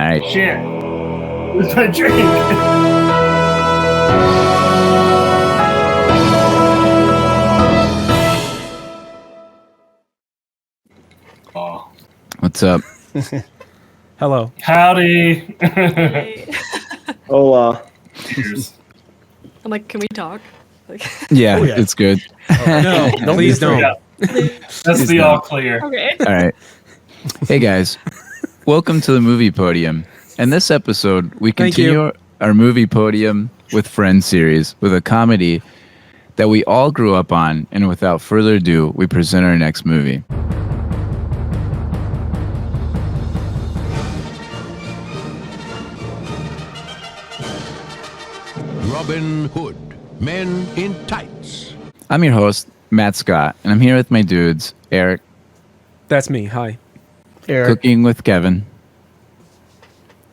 All right. Shit. Where's my drink? Oh. What's up? Hello. Howdy. Hola. Cheers. I'm like, can we talk? Like, Yeah, Oh, yeah. it's good. No, please don't. Yeah. That's the all clear. okay. All right. Hey, guys. Welcome to the movie Podium. In this episode, we Thank continue our movie Podium with Friends series with a comedy that we all grew up on. And without further ado, we present our next movie. Robin Hood, Men in Tights. I'm your host, Matt Scott, and I'm here with my dudes, Eric, That's me. Hi. Eric, Cooking with Kevin.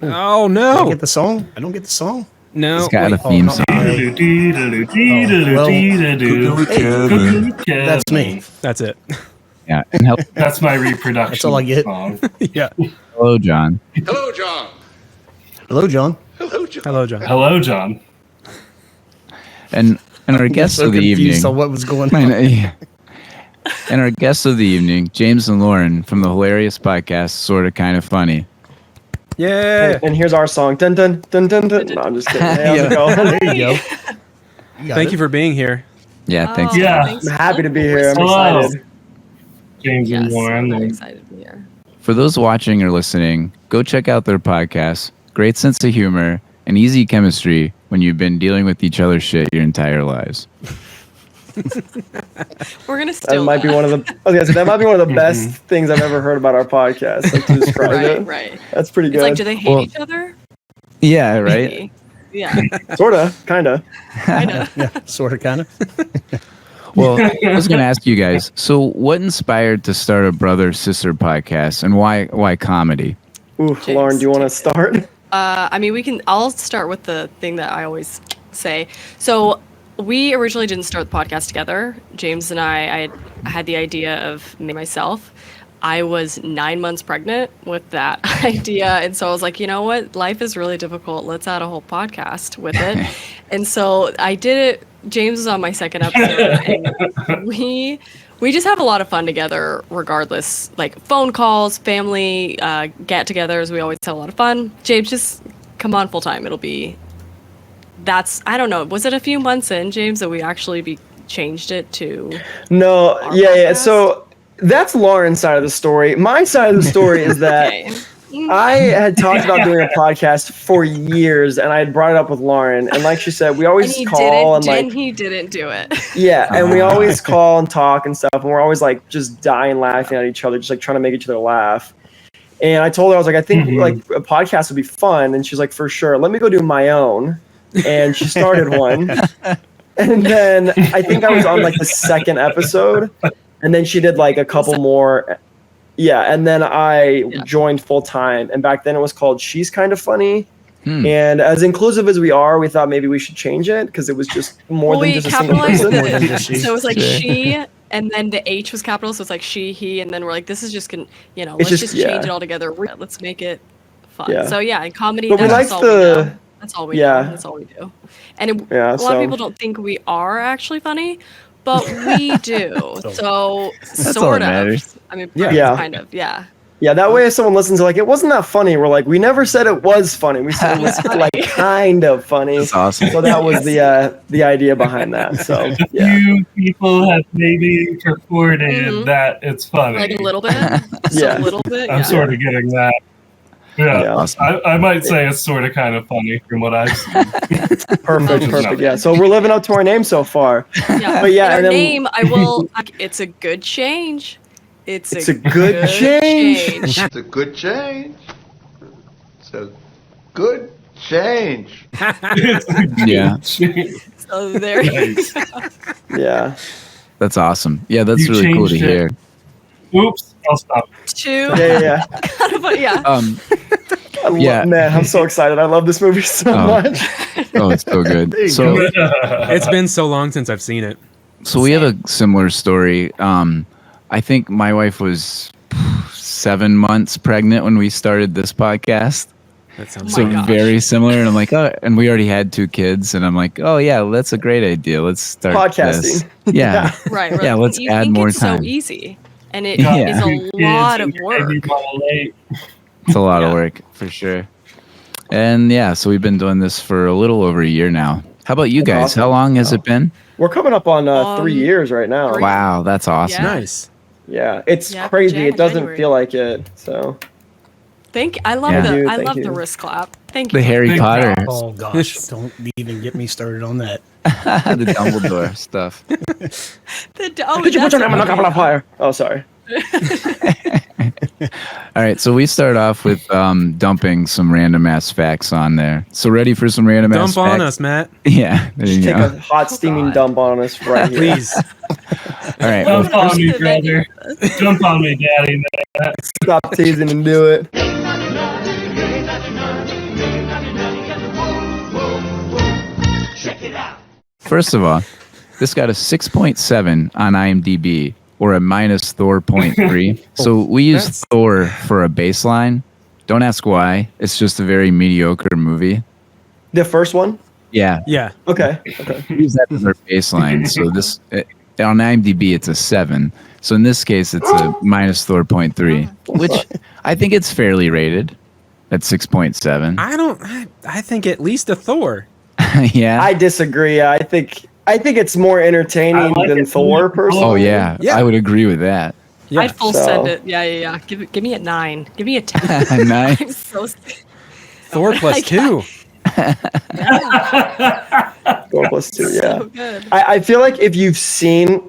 Oh I no. get the song? I don't get the song. No. It's got a wait. theme song. That's me. That's it. Yeah. And help. That's my reproduction. That's all I get. Song. Yeah. Hello, John. Hello, John. Hello, John. Hello, John. Hello, John. Hello, John. And our guest so of the confused evening. on what was going I on. know, yeah. And our guests of the evening, James and Lauren from the hilarious podcast Sorta Kinda Funny. Yeah. And here's our song. Dun dun dun dun dun. No, I'm just kidding. Hey, how's it going? There you go. Thank you for being here. Yeah, thanks. Yeah. thanks. I'm happy to be here. I'm Hello. excited. James Yes, and Lauren. I'm excited to be here. For those watching or listening, go check out their podcast. Great sense of humor and easy chemistry when you've been dealing with each other's shit your entire lives. We're gonna That steal might be one of the. I was gonna say that might be one of the best things I've ever heard about our podcast. Like to describe right, it. right. That's pretty It's good. like, do they hate Well, each other? Yeah, right? Maybe. Yeah. Sorta, kinda. I know. Yeah, sort of, kind of. Well, I was going to ask you guys, so what inspired to start a brother-sister podcast and why comedy? Ooh, James, Lauren, do you want to take start? I mean, I'll start with the thing that I always say. So we originally didn't start the podcast together. James and I had the idea of me myself. I was 9 months pregnant with that idea. And so I was like, you know what? Life is really difficult. Let's add a whole podcast with it. And so I did it. James was on my second episode. And we just have a lot of fun together regardless. Like phone calls, family, get-togethers. We always have a lot of fun. James, just come on full time. It'll be... I don't know. Was it a few months in, James, that we actually changed it to... No, Our yeah. podcast? So that's Lauren's side of the story. My side of the story is that Okay. I had talked about doing a podcast for years, and I had brought it up with Lauren. And like she said, we And always he call and like, he didn't do it. yeah, and we always call and talk and stuff, and we're always like just dying laughing at each other, just like trying to make each other laugh. And I told her, I was like, I think like a podcast would be fun, and she's like, for sure. Let me go do my own, and she started one. And then I think I was on like the second episode, and then she did like a couple more. Yeah, and then I joined full time, and back then it was called She's Kind of Funny. And as inclusive as we are, we thought maybe we should change it because it was just more than just a single capitalized person. More than it. just she. So it was like Sure. she, and then the H was capital, so it's like she, he, and then we're like, this is just It's let's just- just yeah. change it all together. Let's make it fun. Yeah. So yeah, in comedy, But we that's liked all we the- know. That's all we yeah. know. That's all we do. And Yeah, a lot so- of people don't think we are actually funny, but we do. So That's all sort that of. matters. I mean, Yeah. kind of. Yeah. Yeah, that way if someone listens, they're like, it wasn't that funny. We're like, we never said it was funny. We said it was like kind of funny. That's awesome. So that was the idea behind that. So yeah, Few people have maybe reported that it's funny. Like a little bit. Just Yeah. a little bit. I'm Yeah. sort of getting that. Yeah, Yeah. Awesome. I might say it's sort of kind of funny from what I've seen. perfect. Yeah, so we're living up to our name so far. Yeah. But yeah, and our and then- name, I will. It's a good change. It's a good change. It's a good change. It's a good change. Yeah, So there you Nice. Yeah, that's awesome. Yeah, that's You really cool to changed it. hear. Oops, I'll stop. two. yeah. But yeah. Yeah. Man, I'm so excited. I love this movie so Oh. much. Oh, it's so good. There you So, go. It's been so long since I've seen it. so we have a similar story. I think my wife was 7 months pregnant when we started this podcast. That sounds So my gosh. very similar. And I'm like, oh, and we already had 2 kids. And I'm like, oh, yeah, that's a great idea. Let's start Podcasting. this. Yeah. Right. Yeah, let's you add think more it's time. so easy, and it is Yeah. a lot of work. It's a lot of Yeah. work for sure. And yeah, so we've been doing this for a little over a year now. How about you guys? awesome. How long has it been? We're coming up on 3 years right now. 3. Wow, that's awesome. Yeah. nice. Yeah, it's Yeah, crazy. It doesn't January. feel like it. So I love Yeah. the Thank you. wrist clap. Thank The you. Harry Big Potter, Oh gosh, don't even get me started on that. the Dumbledore stuff. Did you put your name on the goblet of fire? Oh, sorry. All right, so we start off with dumping some random ass facts on there. So ready for some random ass Dump on facts? us, Matt. Yeah, there you Take go. a hot steaming God. dump on us right here. Please. All right, well, Jump on me, brother. Jump on me, daddy. Stop teasing and do it. first of all, this got a 6.7 on IMDb or a minus Thor 0.3. So we use That's- Thor for a baseline. Don't ask why. It's just a very mediocre movie. The first one? Yeah, Yeah. Okay. Okay. we use that as our baseline. So this on IMDb it's a 7. So in this case it's a minus Thor 0.3, which I think it's fairly rated at 6.7. I think at least a Thor. Yeah. I disagree. I think it's more entertaining I like than it. Thor, personally. Oh yeah, Yeah. I would agree with that. Yeah. I'd full So- send it. Yeah. Give me a 9. Give me a 10. Nice. I'm so Thor plus 2. Thor plus 2, yeah. so good. I feel like if you've seen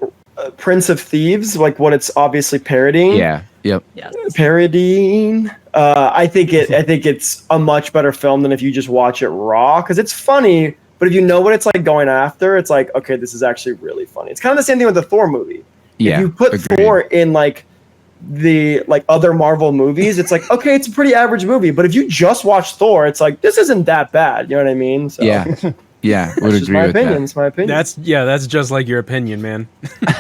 Prince of Thieves, like what it's obviously parodying, Yeah. Yep. Yes. parodying. I think it's a much better film than if you just watch it raw, because it's funny, but if you know what it's like going after, it's like, okay, this is actually really funny. It's kind of the same thing with the Thor movie. Yeah. If you put agreed. Thor in like the other Marvel movies, it's like, okay, it's a pretty average movie, but if you just watch Thor, it's like, this isn't that bad. You know what I mean? So, Yeah. Yeah. Would that's just agree my with opinion. It's my opinion. That's just like your opinion, man.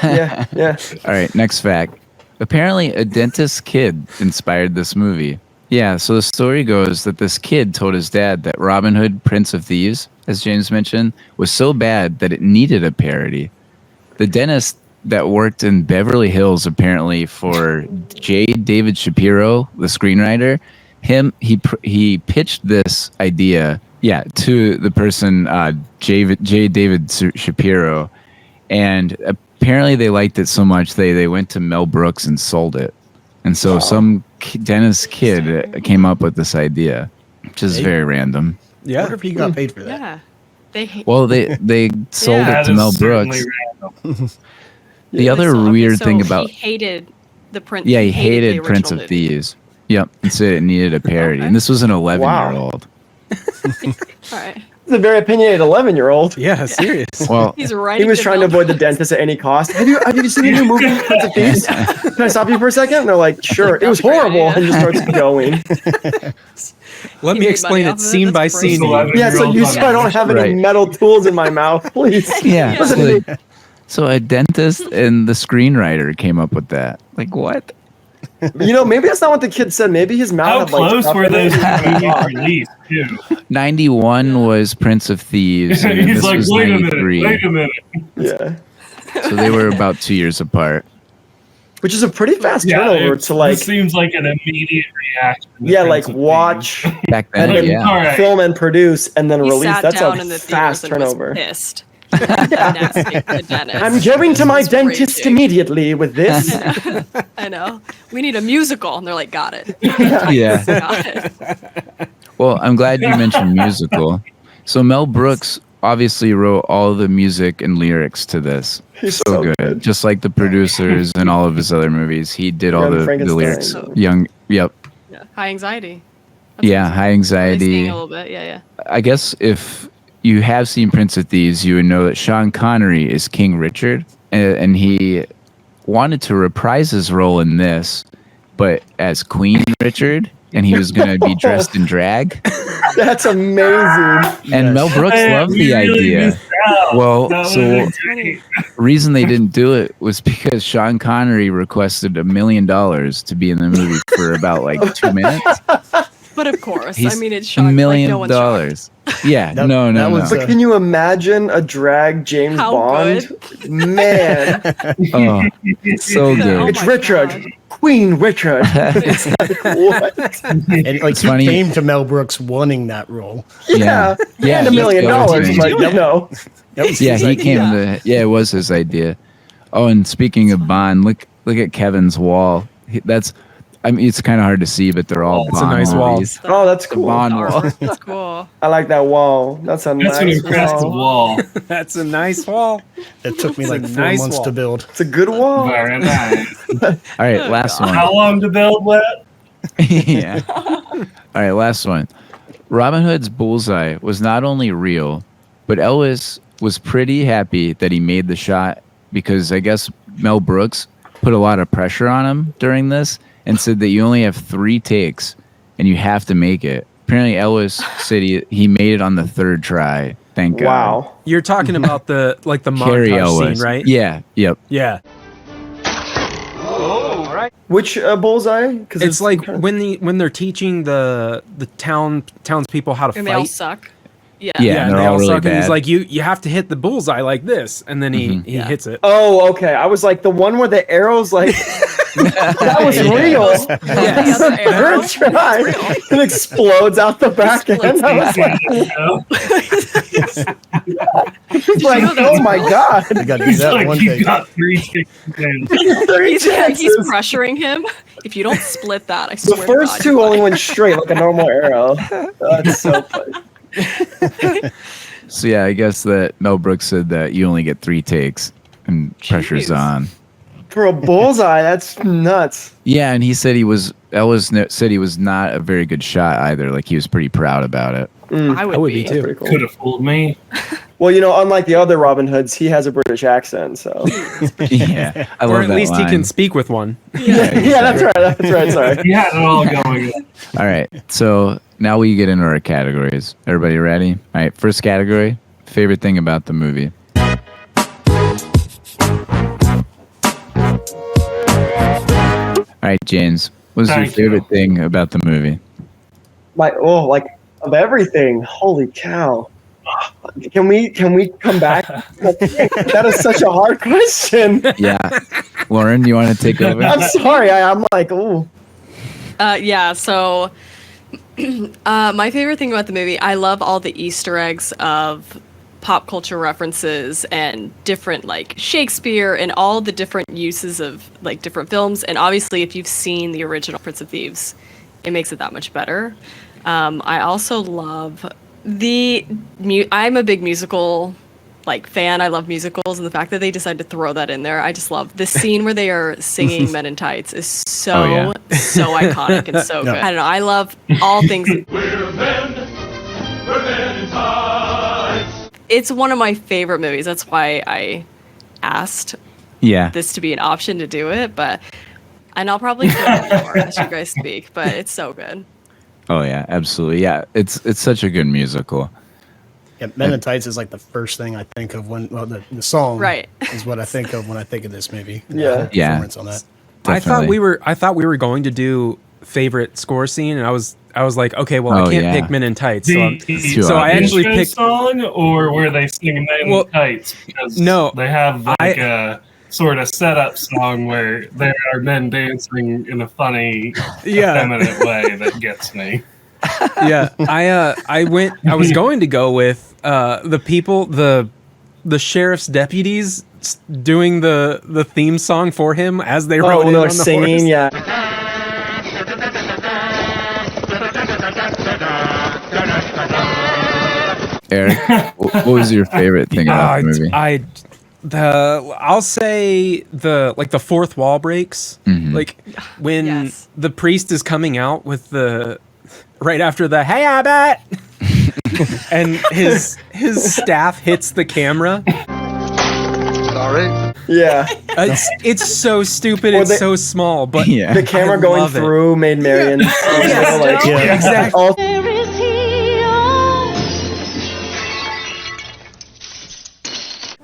yeah. that. All right. Next fact. Apparently, a dentist kid inspired this movie. Yeah. So the story goes that this kid told his dad that Robin Hood, Prince of Thieves, as James mentioned, was so bad that it needed a parody. The dentist that worked in Beverly Hills apparently for J. David Shapiro, the screenwriter, he pitched this idea, to the person J. David Shapiro, and apparently they liked it so much they went to Mel Brooks and sold it, and so some dentist kid came up with this idea, which is very random. I wonder Yeah. if he got paid for that. Yeah. They Well, they sold Yeah. it to Mel Brooks. The other so- okay, weird so thing about he hated the Prince. he the hated Prince original of movie. Thieves. Yep, and said it needed a parody, and this was an 11-year-old. All right. It's a very opinionated 11-year-old. Yeah, serious. Well, He's writing. He was trying to avoid the dentist at any cost. Have you seen the new movie Prince of Thieves? Can I stop you for a second? And they're like, sure. It was That's a great horrible, idea. and just starts going. Let He me made explain money it off of it. scene by That's great. scene. to you. Yeah, so I don't have any Right. metal tools in my mouth, please. yeah. Yeah. So a dentist and the screenwriter came up with that. Like what? Maybe that's not what the kid said. Maybe his mouth How had like close stuff were in it. those movies released, too? 91 was Prince of Thieves, and He's this like, was wait a 93. minute. Yeah. So they were about 2 years apart. Which is a pretty fast Yeah, turnover it to like, seems like an immediate reaction. to yeah, like Prince of watch, Back and then, then yeah. All right. film and produce, and then He release. sat That's down a in the fast theaters and was turnover. pissed. The dentist. I'm going to my It's dentist raging. immediately with this. I know. We need a musical, and they're like, got it. Yeah. Got it. Well, I'm glad you mentioned musical. So Mel Brooks obviously wrote all the music and lyrics to this. He's So good. Just like the producers and all of his other movies, he did all Young the Frankenstein. lyrics. Yep. Yeah. High anxiety. Yeah, high Really anxiety. singing a little bit. Yeah. I guess if you have seen Prince of Thieves, you would know that Sean Connery is King Richard, and he wanted to reprise his role in this, but as Queen Richard, and he was going to be dressed in drag. That's amazing. And Mel Brooks Hey, loved we the really idea. missed out. Well, That was so great. reason they didn't do it was because Sean Connery requested $1 million to be in the movie for about like 2 minutes. But of course, I He's mean, it's $1 shocked. million. Like, no one's shocked. Yeah, That- no. that was, But can you imagine a drag James How Bond? good? Man, Oh, so good. Oh it's my Richard, God. Queen Richard. It's like, what? and like he funny. came to Mel Brooks wanting that role. Yeah, Yeah, and $1 million, that's the other but thing. no. That was Yeah, his he idea. came to. Yeah, it was his idea. Oh, and speaking of Bond, look at Kevin's wall. That's. I mean, it's kind of hard to see, but they're all It's a Bond nice wall. movies. Oh, that's The cool. Bond The wall. artwork, that's cool. I like that wall. That's a That's an nice impressive wall. wall. That's a nice wall. It took me like It's a 4 nice months wall. to build. It's a good wall. Very nice. All right, last one. How long to build that? Yeah. All right, last one. Robin Hood's bullseye was not only real, but Elwes was pretty happy that he made the shot because I guess Mel Brooks put a lot of pressure on him during this and said that you only have 3 takes and you have to make it. Apparently, Elwes said he made it on the 3rd try. Thank God. Wow. You're talking about the Cary montage Elwes. scene, right? Yeah. Yep. Yeah. Which bullseye? Because It's like when they're teaching the townspeople how to And they all fight. suck. Yeah. Yeah. and they're they all all really suck. And he's bad. like, you have to hit the bullseye like this, and then he Yeah. hits it. Oh, okay. I was like the one where the arrows like that was real. Yeah. The other arrow. Third try. It explodes out the back end. I was like, it's like, oh my god. I got to do He's that like, one you take. got 3 chickens. Three He's chances. pressuring him. If you don't split that, I The swear. first to God, two you're only lying. went straight like a normal arrow. That's so funny. So yeah, I guess that Mel Brooks said that you only get 3 takes and pressure's Jeez. on. For a bullseye, that's nuts. Yeah, and he said Elwes said he was not a very good shot either. Like he was pretty proud about it. I would, would be be too. Pretty cool. Could have fooled me. Well, you know, unlike the other Robin Hoods, he has a British accent, so Yeah, I love Or at that least line. he can speak with one. yeah, that's right. That's right. Sorry. He had it all going. All right, so now we get into our categories. Everybody ready? All right, first category: favorite thing about the movie. All right, James, what's your Thank you. favorite thing about the movie? Like of everything. Holy cow! Can we come back? That is such a hard question. Yeah, Lauren, you want to take over? I'm sorry. I'm like, ooh. Yeah, so my favorite thing about the movie, I love all the Easter eggs of pop culture references and different like Shakespeare and all the different uses of like different films. And obviously, if you've seen the original Prince of Thieves, it makes it that much better. I also love I'm a big musical like fan. I love musicals, and the fact that they decided to throw that in there, I just love the scene where they are singing Men in Tights is so Oh, yeah. so iconic and so No. good. I don't know. I love all things. We're men in tights. It's one of my favorite movies. That's why I asked Yeah, this to be an option to do it. And I'll probably do it more as you guys speak. But it's so good. oh yeah, absolutely. Yeah, it's such a good musical. Yeah, Men in Tights is like the first thing I think of when the song Right. is what I think of when I think of this movie. Yeah. Yeah. Performance on that. I thought Definitely. I thought we were going to do favorite score scene, and I was like, okay, well, Oh, I can't yeah. pick Men in Tights. So, too so I obvious. actually intro picked. song, or were they singing Men Well, in Tights? Because no, they have like a sort of setup song where there are men dancing in a funny, Yeah. effeminate way that gets me. Yeah, I was going to go with the people, the sheriff's deputies doing the theme song for him as they rode Oh, in when they're on the singing, horse. yeah. Eric, what was your favorite thing about the movie? I'll say the fourth wall breaks, Mhm. like when Yes. the priest is coming out with the right after the "Hey Abbott," and his staff hits the camera. Sorry. Yeah. It's so stupid. Or It's they- so small, but Yeah. The camera I going love it. through made Marion. Yes. like, Yeah. Exactly. all-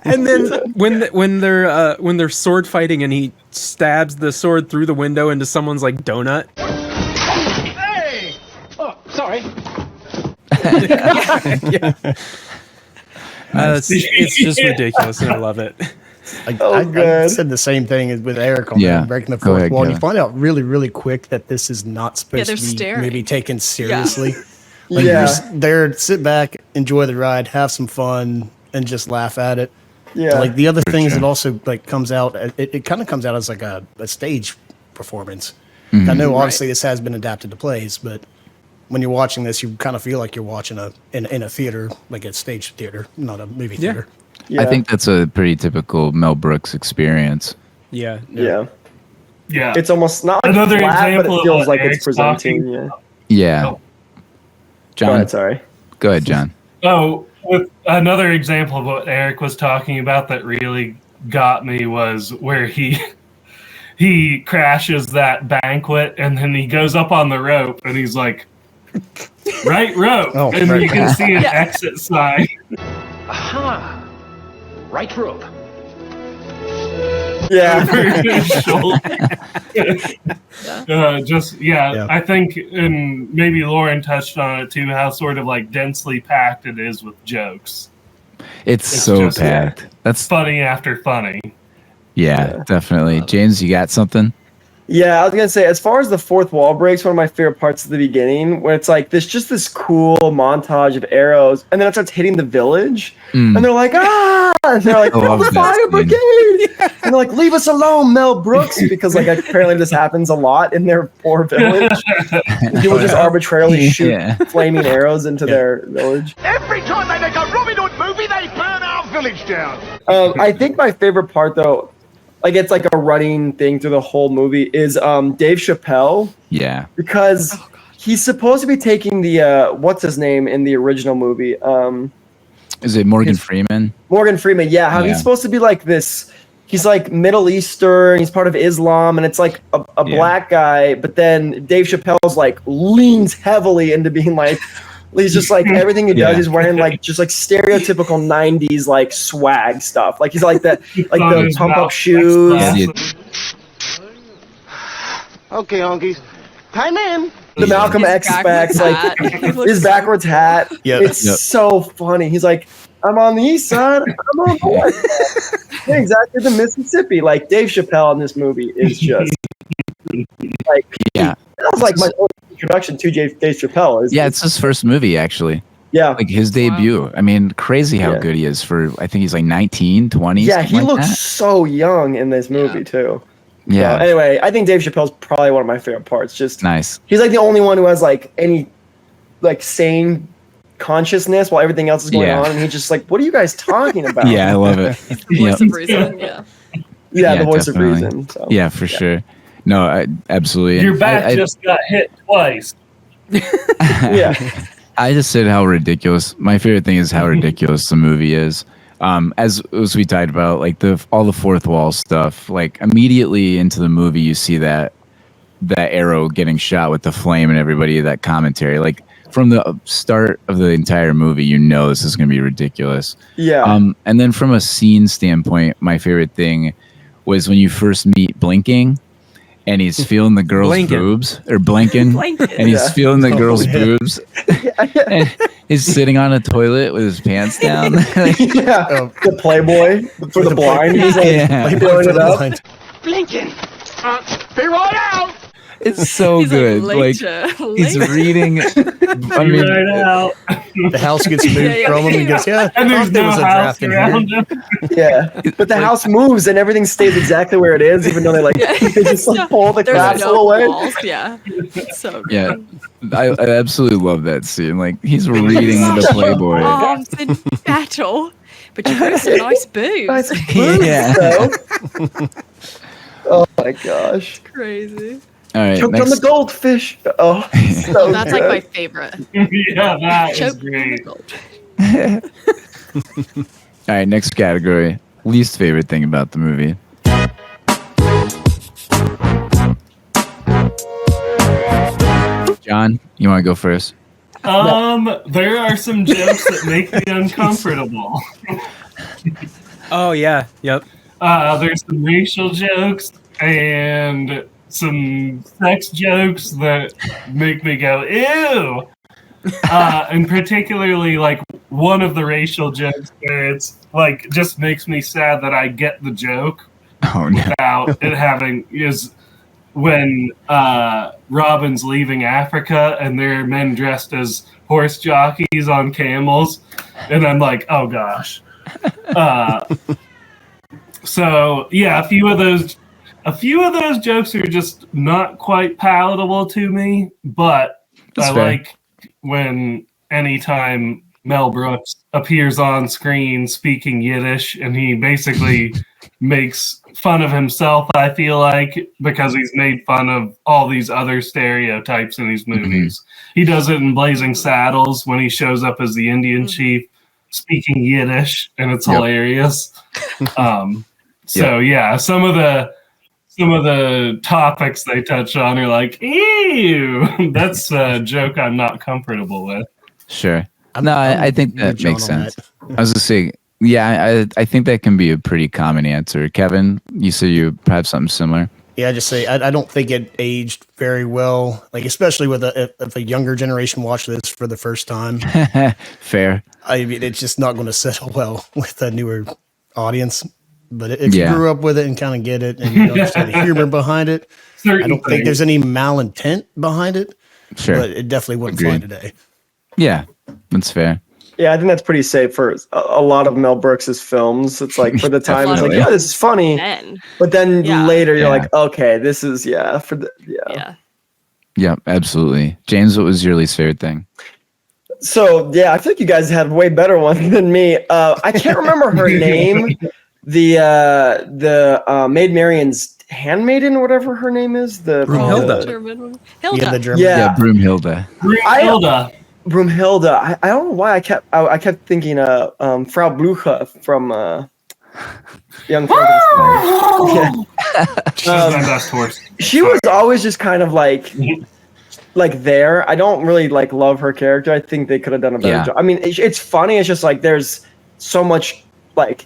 And then when they're sword fighting and he stabs the sword through the window into someone's like donut. Hey! Oh, It's just ridiculous, and I love it. Like, Oh, I good. said the same thing with Eric on Yeah. breaking the Go fourth ahead, wall. And you Kevin. find out really, really quick that this is not supposed they're to be staring. maybe taken seriously. Yeah. Like, you're just there, sit back, enjoy the ride, have some fun, and just laugh at it. Yeah. Like the other things sure. that also like comes out, it kind of comes out as like a stage performance. Mm-hmm. I know obviously this has been adapted to plays, but when you're watching this, you kind of feel like you're watching in a theater, like a stage theater, not a movie theater. Yeah. I think that's a pretty typical Mel Brooks experience. Yeah. Yeah. Yeah. It's almost not like Another flat, but example it of feels what like it's Eric's presenting. talking Yeah. Yeah. Oh. John, Go ahead, sorry. Go ahead, John. Oh, with another example of what Eric was talking about that really got me was where he crashes that banquet and then he goes up on the rope and he's like, right rope. Oh, and right. you can see an exit sign. Aha! Right rope. Yeah. over his shoulder. Yeah. I think, and maybe Lauren touched on it too, how sort of like densely packed it is with jokes. It's It's so just- packed. That's Funny after funny. yeah, definitely. James, you got something? Yeah, I was gonna say, as far as the fourth wall breaks, one of my favorite parts at the beginning, where it's like this cool montage of arrows, and then it starts hitting the village, and they're like, and they're like, I "Call love the that fire scene. brigade!" And they're like, "Leave us alone, Mel Brooks," because like apparently this happens a lot in their poor village. People just arbitrarily shoot Yeah. flaming arrows into their village. Every time they make a Robin Hood movie, they burn our village down. I think my favorite part, though, like it's like a running thing through the whole movie, is Dave Chappelle, Yeah. because he's supposed to be taking the what's his name in the original movie, Is it Morgan Freeman? Morgan Freeman. Yeah, how Yeah. he's supposed to be like this. He's like Middle Eastern. He's part of Islam, and it's like a Yeah. black guy. But then Dave Chappelle's like leans heavily into being like. He's just like everything he does. Yeah. He's wearing like just like stereotypical '90s like swag stuff. Like he's like that, like On the his pump up mouth, shoes. like, Okay, honkies. Time in. The Malcolm His X backwards specs, like hat. He looks his so backwards hat. Yep. It's Yep. so funny. He's like, I'm on the east side, I'm on the west side. Yeah, exactly, the Mississippi. Like Dave Chappelle in this movie is just like Yeah. that was like my only introduction to Dave Chappelle. Yeah, it's his first movie actually. yeah. Like his debut. I mean, crazy how Yeah. good he is for I think he's like 19, 20. Yeah, he something like looks that. so young in this movie too. Yeah. So, anyway, I think Dave Chappelle's probably one of my favorite parts. Just Nice. he's like the only one who has like any like sane consciousness while everything else is going Yeah. on, and he's just like, "What are you guys talking about?" Yeah, I love it. voice Yep. of reason. Yeah. Yeah, Yeah, the voice definitely. of reason. So. Yeah, for sure. No, absolutely. Your And back I, just got hit twice. Yeah. I just said how ridiculous. My favorite thing is how ridiculous the movie is. As we talked about, like all the fourth wall stuff. Like immediately into the movie, you see that arrow getting shot with the flame and everybody. That commentary, like from the start of the entire movie, you know this is going to be ridiculous. Yeah. And then from a scene standpoint, my favorite thing was when you first meet Blinking, and he's feeling the girl's Blinking. boobs or Blinking, Blinking. and he's Yeah. feeling the girl's yeah. boobs. And he's sitting on a toilet with his pants down. yeah. Oh. The Playboy for the blind. He's like Yeah. filling it up. Blinking. Be right out. It's so He's good. like, Like, later. he's reading. I Be mean, right out. The house gets moved Yeah, from him. He goes, "Yeah, And I there's thought there no was a house draft in here." around him. Yeah. But the house moves and everything stays exactly where it is, even though they like Yeah. they just like pull the There's capsule no away. walls. Yeah. It's so good. yeah, I absolutely love that scene. Like he's reading the Playboy. Arms in battle, but you've got some nice boobs. Nice boobs, Yeah. though. Oh my gosh. Crazy. All right, Choked on the next, goldfish. Oh, so That's like my favorite. Yeah, that is Choke on the great. gold. all right, next category. Least favorite thing about the movie. John, you want to go first? There are some jokes that make me uncomfortable. Oh yeah. Yep. There's some racial jokes and some sex jokes that make me go, ew. And particularly like one of the racial jokes where it's like just makes me sad that I get the joke Oh no. without it having is when Robin's leaving Africa and there are men dressed as horse jockeys on camels, and I'm like, oh gosh. So yeah, a few of those jokes are just not quite palatable to me, but That's I fair. like when anytime Mel Brooks appears on screen speaking Yiddish and he basically makes fun of himself, I feel like, because he's made fun of all these other stereotypes in these movies. He does it in Blazing Saddles when he shows up as the Indian chief speaking Yiddish, and it's hilarious. So yeah, some of the topics they touch on are like, ew, that's a joke I'm not comfortable with. Sure. I'm I think with that John makes on sense. that. I was gonna say, yeah, I think that can be a pretty common answer. Kevin, you said you have something similar. Yeah, I just say I don't think it aged very well. Like especially with if a younger generation watch this for the first time, Fair. I mean it's just not going to settle well with a newer audience. But if you Yeah. grew up with it and kind of get it and you understand the humor behind it, I don't think there's any malintent behind it. Sure. But it definitely wouldn't fly Agreed. today. Yeah, that's fair. Yeah, I think that's pretty safe for a lot of Mel Brooks's films. It's like for the time, it's like, Definitely. yeah, this is funny. Men. But then Yeah. later, you're Yeah. like, okay, this is yeah. Yeah, absolutely. James, what was your least favorite thing? So yeah, I think you guys had way better one than me. I can't remember her name. The Maid Marian's handmaiden, whatever her name is. The Broomhilda. German woman. Yeah, Hilda. the German. Yeah. Broomhilda. Hilda. Broomhilda. I don't know why I kept thinking Frau Blucher from Young Frankenstein. She's my best horse. She was always just kind of like there. I don't really like love her character. I think they could have done a better Yeah. job. I mean, it's funny. It's just like there's so much like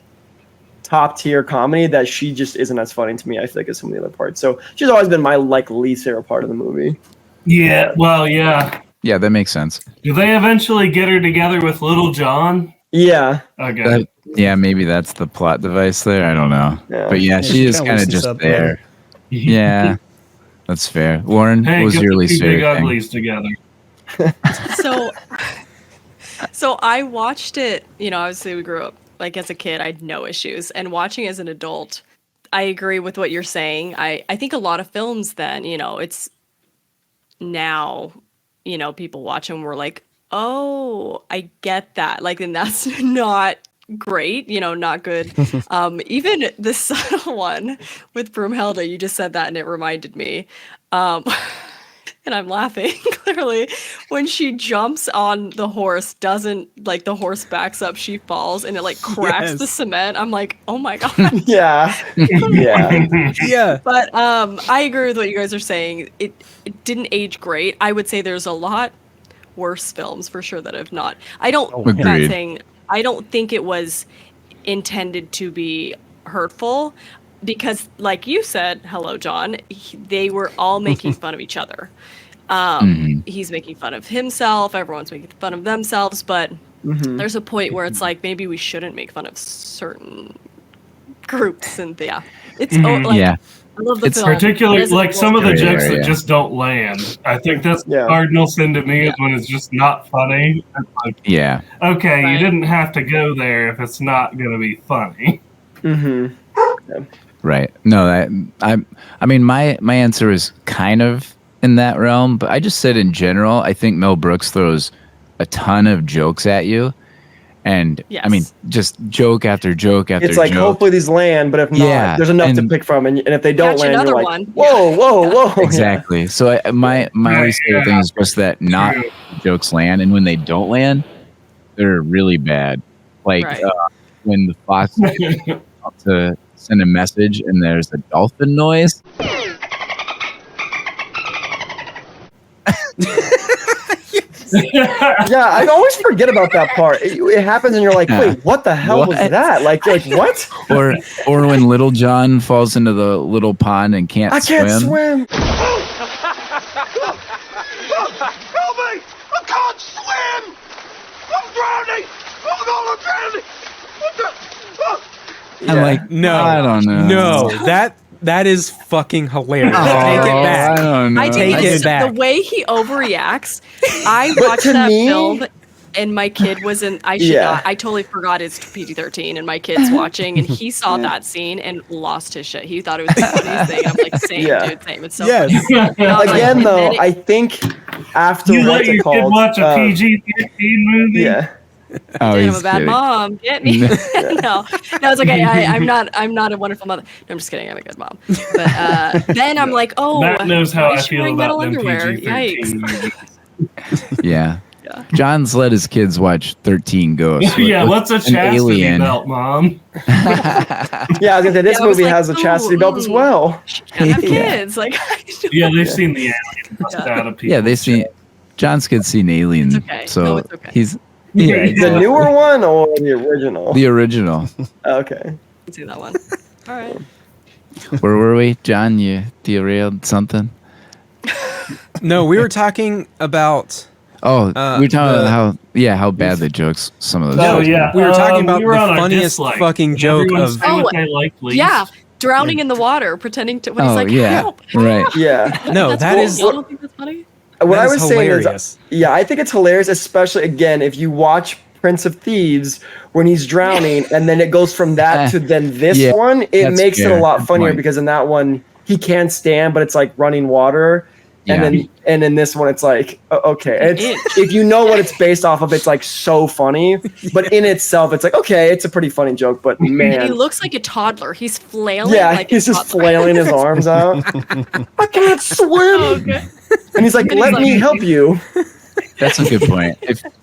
top tier comedy that she just isn't as funny to me, I feel like, as some of the other parts. So she's always been my like least favorite part of the movie. Yeah, well, yeah. Yeah, that makes sense. Do they eventually get her together with Little John? Yeah. Okay. Yeah, maybe that's the plot device there. I don't know. Yeah. But yeah, she is kinda kind of loosens just up there. Yeah, that's fair. Warren, Hey, what was get your the least two big favorite thing? uglies together. So I watched it, obviously we grew up, like as a kid, I had no issues. And watching as an adult, I agree with what you're saying. I think a lot of films then, it's now, people watch them, we're like, oh, I get that. Like, and that's not great, not good. Even the subtle one with Broomhilda, you just said that and it reminded me. And I'm laughing clearly when she jumps on the horse, the horse backs up, she falls and it like cracks the cement. I'm like, oh my God. Yeah. Yeah. Yeah. But I agree with what you guys are saying. It didn't age great. I would say there's a lot worse films for sure that have not. I don't think it was intended to be hurtful because, like you said, hello, John, they were all making fun of each other. He's making fun of himself. Everyone's making fun of themselves. But there's a point where it's like maybe we shouldn't make fun of certain groups. And it's Yeah. I love the It's film. particularly like some of the jokes that yeah. just don't land. I think that's the Yeah. cardinal sin to me is when it's just not funny. It's like, Yeah. okay, Right. you didn't have to go there if it's not going to be funny. Right. No, I mean my answer is kind of in that realm, but I just said in general, I think Mel Brooks throws a ton of jokes at you. And Yes. I mean, just joke after joke after It's like joke. hopefully these land, but if not, Yeah, there's enough to and- pick from, and if they don't Catch land, another you're like, one. whoa. Exactly. So my least favorite thing is just that not True. jokes land, and when they don't land, they're really bad. Like Right. when the fox gets out to send a message and there's a dolphin noise. Yeah, I always forget about that part. It happens, and you're like, wait, what the hell was What? that? Like what? or when Little John falls into the little pond and can't I can't swim. Help me! I can't swim! all again! What the? Oh. I'm like, No, I don't know. No, that is fucking hilarious. Oh, Take it back. I don't know. I Take think it it's back. the way he overreacts. I But watched to that me- film and my kid was in. I should Yeah. not. I totally forgot it's PG-13 and my kid's watching and he saw that scene and lost his shit. He thought it was the funniest thing. I'm like, same, Yeah. dude, same. It's so Yes. funny. And I was like- Again, and though, then it- I think after You let what's your it kid called? watch a PG-13 movie? Yeah. Oh, I'm he's a bad kidding. mom. Get me. No, it's okay. I'm not a wonderful mother. No, I'm just kidding. I'm a good mom. But then I'm like, oh, Matt knows how why I is she feel wearing about metal them underwear? PG-13 Yikes. movies. Yeah. Yeah. John's let his kids watch 13 Ghosts. Yeah, with what's a an chastity alien. belt, Mom? Yeah, I was gonna say this Yeah, I was movie like, has a chastity ooh, belt as well. Can't have Yeah. kids. Like, Yeah, they've seen the alien bust out of people. Yeah, they seen John's kids seen Alien. It's okay. So No, it's okay. he's Yeah, The exactly. newer one or the original? The original. Okay. see that one. All right. Where were we? John, you derailed something? No, we were talking about. Oh, we were talking about how bad the jokes, some of those Oh, jokes were. yeah. We were talking about we were the on our funniest dislike, fucking and joke everyone of- say what Oh, they liked least. Yeah, drowning in the water, pretending to. When he's Oh, like, yeah. help. Right. Yeah. No, That's that cool. is Y'all don't think that's funny? What that I is was saying hilarious. is, yeah, I think it's hilarious, especially again if you watch Prince of Thieves when he's drowning, and then it goes from that to then this Yeah, one. It that's makes it fair. a lot Good funnier point. because in that one he can't stand, but it's like running water. Yeah. And in this one, it's like okay, it's, Inch. if you know what it's based off of, it's like so funny. But in itself, it's like okay, it's a pretty funny joke. But He man, looks like a toddler. He's flailing. yeah, like he's a just toddler. flailing his arms out. I can't swim. Oh, okay. And he's like, And he's "Let like- me help you." That's a good point.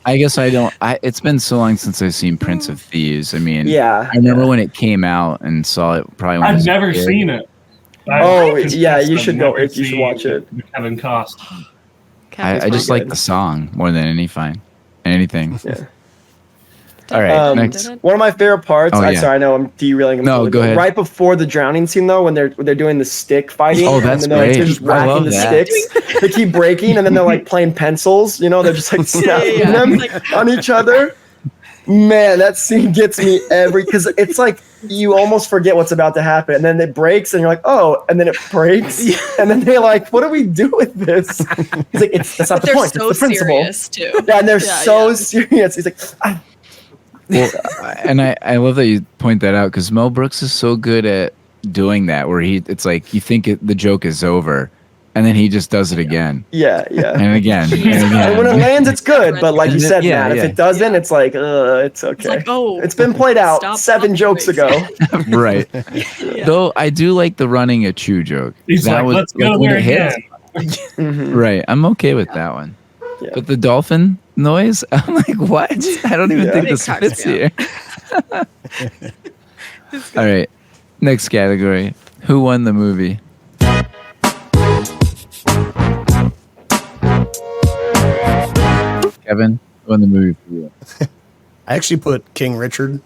I guess I don't. It's been so long since I've seen Prince of Thieves. I mean, Yeah. I remember when it came out and saw it probably when I I've was a never kid. seen it. Oh, I just yeah, you I've should go. never You should seen watch it. Kevin Costner. I just pretty like good. the song more than anything. Yeah. All right, Um, next. One of my favorite parts. Oh, I'm yeah. sorry, I know I'm derailing. No, completely, go but ahead. Right before the drowning scene, though, when they're doing the stick fighting. Oh, that's and then they're, great. they're just I whacking love the that. sticks. They keep breaking, and then they're like playing pencils. You know, they're just like snapping yeah. them Like- on each other. Man, that scene gets me because it's like you almost forget what's about to happen, and then it breaks, and you're like, oh, and then it breaks, and then they're like, what do we do with this? He's like, that's not But the they're point. so It's the principle. serious too. Yeah, and they're Yeah, so yeah. serious. He's like, ah. Well, and I love that you point that out because Mel Brooks is so good at doing that, where it's like you think the joke is over, and then he just does it again yeah, yeah. and again. And And when it again. lands, it's good. But like you said, Yeah, Matt, yeah. if it doesn't, it's like, it's okay. like, oh, it's been played out stop 7 jokes ago. Right. Though I do like the running a chew joke. He's That like, was- let's go when there it hits- again. Right. I'm okay with that one. Yeah. But the dolphin noise, I'm like, what? I don't even Yeah. think It this cracks fits me here. All right. Next category. Who won the movie? Kevin, who won the movie for you? I actually put King Richard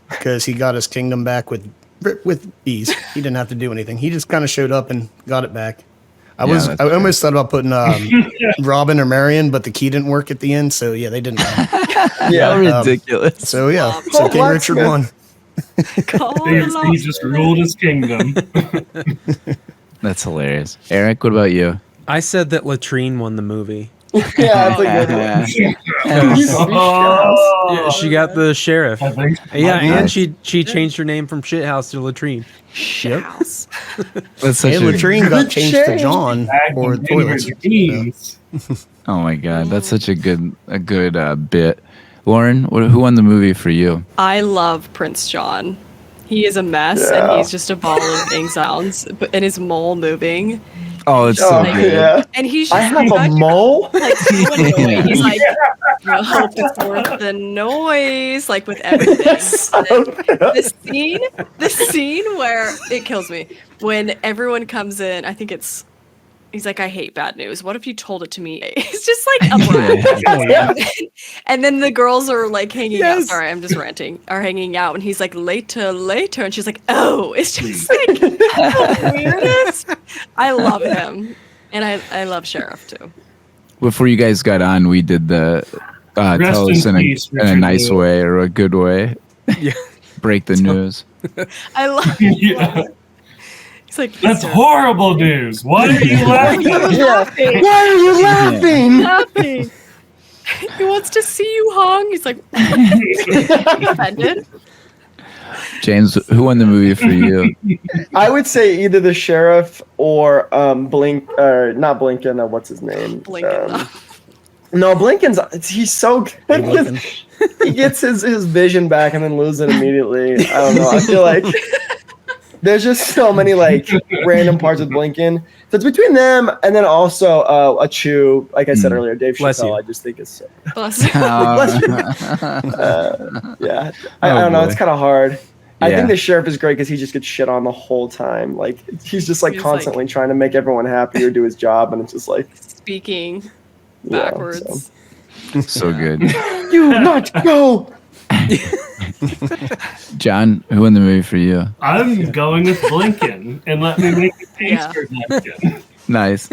because he got his kingdom back with ease. He didn't have to do anything. He just kind of showed up and got it back. I that's almost thought about putting Robin or Marion, but the key didn't work at the end. So yeah, they didn't. Yeah. How ridiculous. So yeah, Oh, so King that's Richard good. won. He just ruled his kingdom. That's hilarious. Eric, what about you? I said that Latrine won the movie. Yeah, that's a good one. Oh, Yeah, she got the sheriff. I think Yeah, and Nice. she changed her name from Shithouse to Latrine. House. That's such And a, Latrine got changed to change. John or toilets. Teams. oh my god, that's such a good bit. Lauren, who won the movie for you? I love Prince John. He is a mess, Yeah. and he's just a ball of ink sounds, and his mole moving, Oh, it's so Oh, good. yeah. and he's I just have a like, mole. like so annoying. He's like, I hope it's worth the noise, like with everything. The scene where it kills me when everyone comes in. I think he's like, I hate bad news. What if you told it to me? It's just like a brat. And then the girls are like hanging out. Sorry, I'm just ranting. Are hanging out, and he's like, later, and she's like, oh, it's just like the weirdest. I love him, and I love Sheriff too. Before you guys got on, we did the Rest tell in us in peace, a Richard nice Lewis. way or a good way. Yeah. Break the news. I love. Yeah. He's like, That's "Sir, horrible news. Why are you laughing? Yeah. Why are you laughing? laughing. He wants to see you hung. He's like offended. James, who won the movie for you? I would say either the sheriff or Blink, or not Blinken. What's his name? Blinken. No, Blinken's. He's so good. Blinken. He gets his vision back and then loses it immediately. I don't know. I feel like there's just so many like random parts with Blinken. So it's between them and then also a Chew. Like I said earlier, Dave Bless you. Chappelle. I just think it's. Bless you. Yeah, I don't know. boy. It's kind of hard. I Yeah. think the sheriff is great because he just gets shit on the whole time. Like he's just like He's, constantly trying to make everyone happy or do his job, and it's just like Speaking yeah, backwards. So good. you not go. John, who won the movie for you? I'm going with Blinken, and let me make a case Yeah. for Blinken. Nice.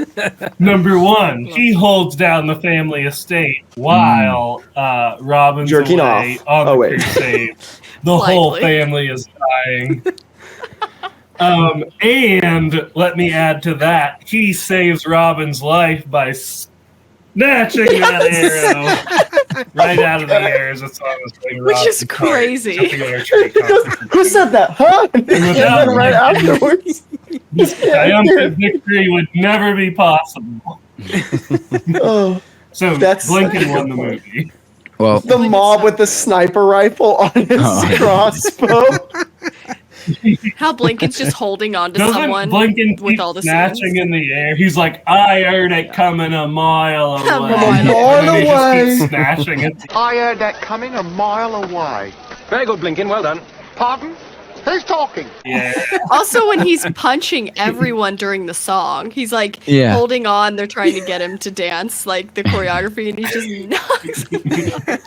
Number one, he holds down the family estate while Robin's Jerking away off. on Oh, the wait. crusade. The whole Likely. family is dying. And let me add to that, he saves Robin's life by snatching that arrow right out of the air as a song was playing. Which is crazy. Who said that? Huh? And then right afterwards. This triumphant victory would never be possible. Oh, So That's such Blinken a won good the point. movie. Well, the mob with the sniper rifle on his Oh. crossbow. How Blinken's just holding on to Doesn't someone Blinken with keep all the snatching scenes. in the air? He's like, I heard it coming a mile away. A mile And then he away. just keeps snatching it. I heard that coming a mile away. Very good, Blinken. Well done. Pardon? Who's talking? Yeah. Also, when he's punching everyone during the song, he's like Yeah. holding on. They're trying to get him to dance like the choreography, and he just knocks.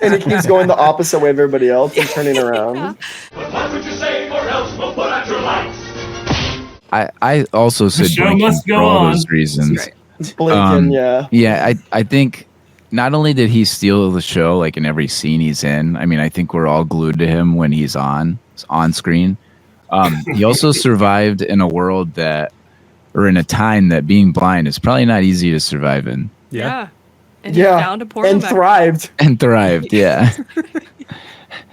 And he keeps going the opposite way of everybody else and turning around. I also said show Blinken must for go all on. those reasons. Blinken, yeah. Yeah, I think not only did he steal the show like in every scene he's in, I mean, I think we're all glued to him when he's on screen. He also survived in a world that, or in a time that being blind is probably not easy to survive in. Yeah. And he Yeah. found a portal And back. thrived. And thrived, yeah.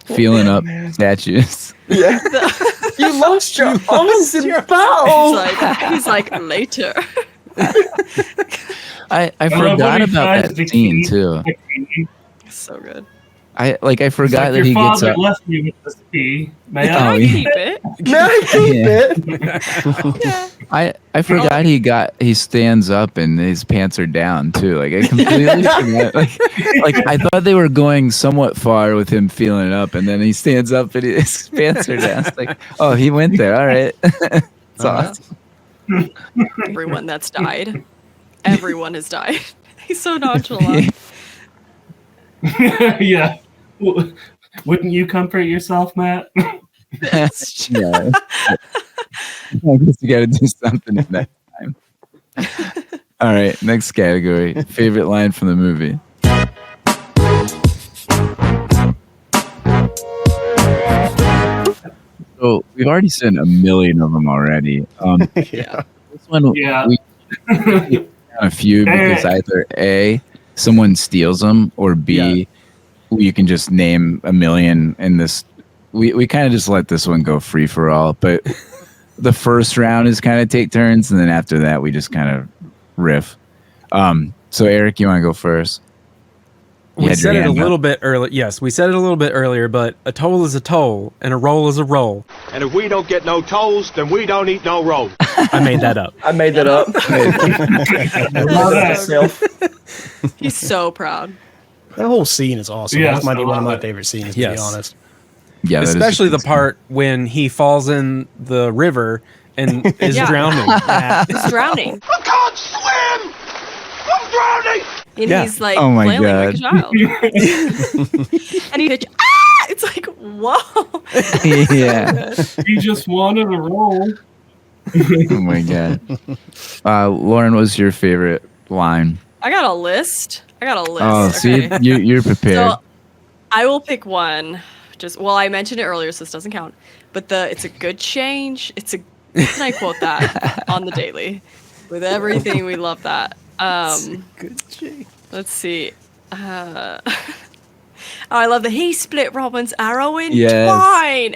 Feeling up statues. Yeah. You lost your arms in battle. He's like later. I I love forgot when he about tries that to scene keep too. the key. So good. I He's forgot like, that he your gets father up. left me with this key. May Oh, I? yeah. Keep it. May I keep it? I forgot he stands up and his pants are down too. Like I completely forgot. Like I thought they were going somewhat far with him feeling it up, and then he stands up and his pants are down. It's like, oh, he went there. All right, it's awesome. Everyone that's died. Everyone has died. He's so nonchalant. Yeah. Wouldn't you comfort yourself, Matt? Yeah. I guess you got to do something at that time. All right, next category: favorite line from the movie. So we've already said a million of them already. Yeah. This one, Yeah. we a few because either A, someone steals them, or B, you can just name a million in this. We kind of just let this one go free for all, but the first round is kind of take turns, and then after that we just kind of riff. So Eric, you want to go first? You We had your said it a hand up. little bit earlier. Yes, we said it a little bit earlier, but a toll is a toll, and a roll is a roll. And if we don't get no tolls, then we don't eat no roll. I made that up. I made that up. Myself. He's so proud. That whole scene is awesome. Yes, That might be I one of love my it. favorite scenes, to Yes. be honest. Yeah, that is a Especially the good part when he falls in the river and is Yeah. drowning. He's drowning. I can't swim! I'm drowning! And Yeah. he's like Oh my flailing like a child. And he pitch, it's like, whoa. scene. Yeah. He just wanted a roll. Oh my god. Lauren, what was your favorite line? I got a list. I got a list. Oh, see, okay. you're prepared. So I will pick one. I mentioned it earlier, so this doesn't count. But it's a good change. And I quote that on the daily. With everything, we love that. Good change. Let's see. I love he split Robin's arrow in twine.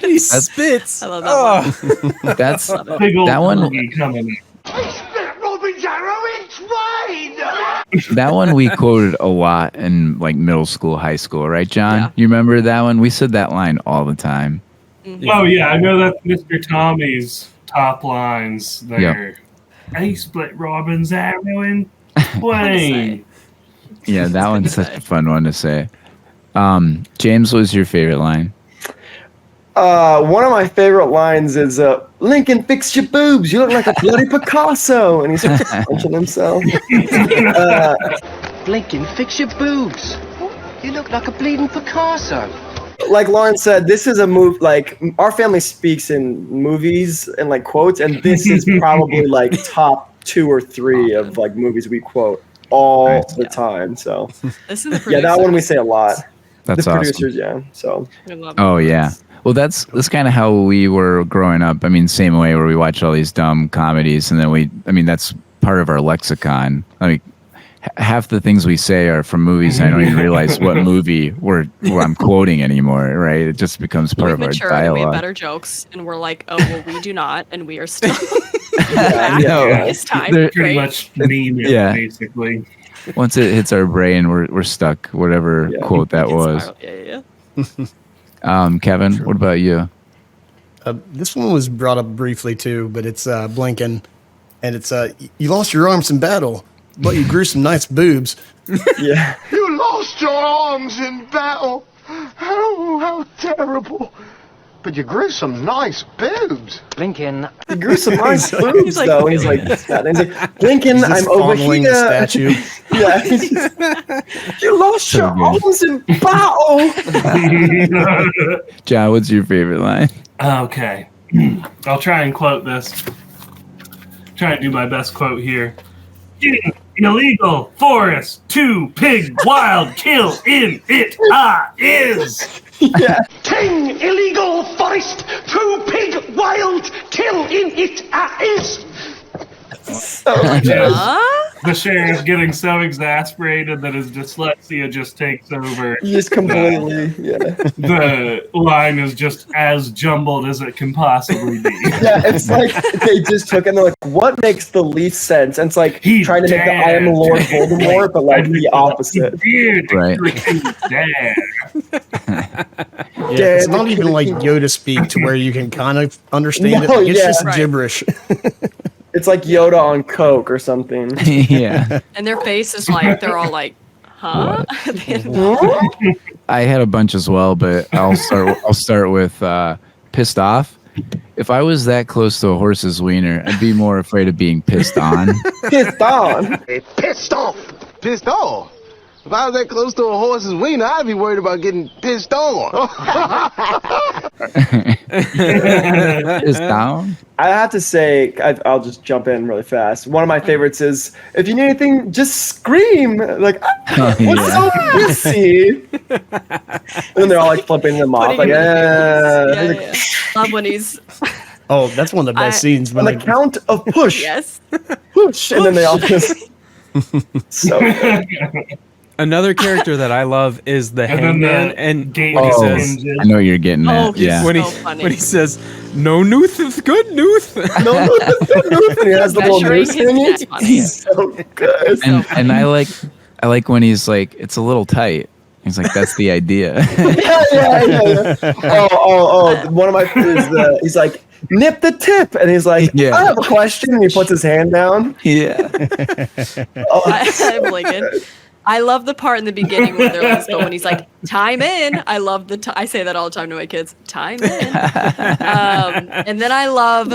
He spits. I love that one. That's Big old that one. movie coming in. He split Robin's arrow in twain! That one we quoted a lot in like middle school, high school, right, John? Yeah. You remember that one? We said that line all the time. Oh yeah, I know that's Mr. Tommy's top lines there. He split Robin's arrow in twain. Yeah, that one's such a fun one to say. James, what was your favorite line? One of my favorite lines is Lincoln, fix your boobs. You look like a bloody Picasso. And he's punching himself. Lincoln, fix your boobs. You look like a bleeding Picasso. Like Lauren said, this is a move. Like our family speaks in movies and like quotes, and this is probably like top 2 or 3 of like movies we quote all the time. So This is the yeah, that one we say a lot. That's the awesome. producers, yeah. So I love Oh it. yeah. Well, that's kind of how we were growing up. I mean, same way where we watch all these dumb comedies, and then that's part of our lexicon. I mean, half the things we say are from movies, and I don't even realize what movie I'm quoting anymore. Right? It just becomes part We've of our matured and we have dialogue. better jokes, and we're like, oh well, we do not, and we are still know. this time. They're Pretty Right? much meme it, Yeah. basically. Once it hits our brain, we're stuck. Whatever quote that It's was. viral. Yeah. Kevin, what about you? This one was brought up briefly too, but it's Blinken, and it's you lost your arms in battle, but you grew some nice boobs. yeah, You lost your arms in battle. Oh, how terrible. But you grew some nice boobs. Lincoln, he grew some nice boobs He's like, though. He's like, Lincoln, He's just I'm over fondling here. the statue. Yeah, he's just, you lost your good. arms in battle. John, what's your favorite line? Okay. I'll try and quote this. Try and do my best quote here. Getting illegal forest, 2 pig wild kill in it is. Yeah. Ting illegal forest, 2 pig wild kill in it is. So The sheriff getting so exasperated that his dyslexia just takes over. just completely, yeah. The line is just as jumbled as it can possibly be. Yeah, it's like they just took it and they're like, what makes the least sense? And it's like He's trying to make the I am dead. Lord Voldemort, but like the opposite. Dude, Right. dad. Yeah, it's not even like Yoda speak to where you can kind of understand No, it. It's yeah. just Right. gibberish. It's like Yoda on Coke or something. Yeah. And their face is like they're all like, huh? I had a bunch as well, but I'll start with pissed off. If I was that close to a horse's wiener, I'd be more afraid of being pissed on. Pissed on. Hey, pissed off. Pissed off? If I was that close to a horse's wiener, I'd be worried about getting pissed on. Pissed down? I have to say, I'll just jump in really fast. One of my favorites is, if you need anything, just scream. Like, Oh, what's so pissy? And then they're all like flipping them off. Like, Yeah. Love when he's Oh, that's one of the best scenes on when the count of push, yes. push. And then they all just. So good. Another character that I love is the And then hangman, the and gate when he Oh. says, hinges. I know what you're getting at. Oh, he's yeah. when he So funny. when he says, "No nooth is good nooth." No, and he has the little Measuring noose his hanging. neck on it. He's so good. And I like when he's like, it's a little tight. He's like, that's the idea. Yeah. Oh. One of my is he's like, nip the tip, and he's like, Yeah. I have a question, and he puts his hand down. Yeah. I'm Lincoln. I love the part in the beginning where they're like, but when he's like, time in, I love I say that all the time to my kids, time in. And then I love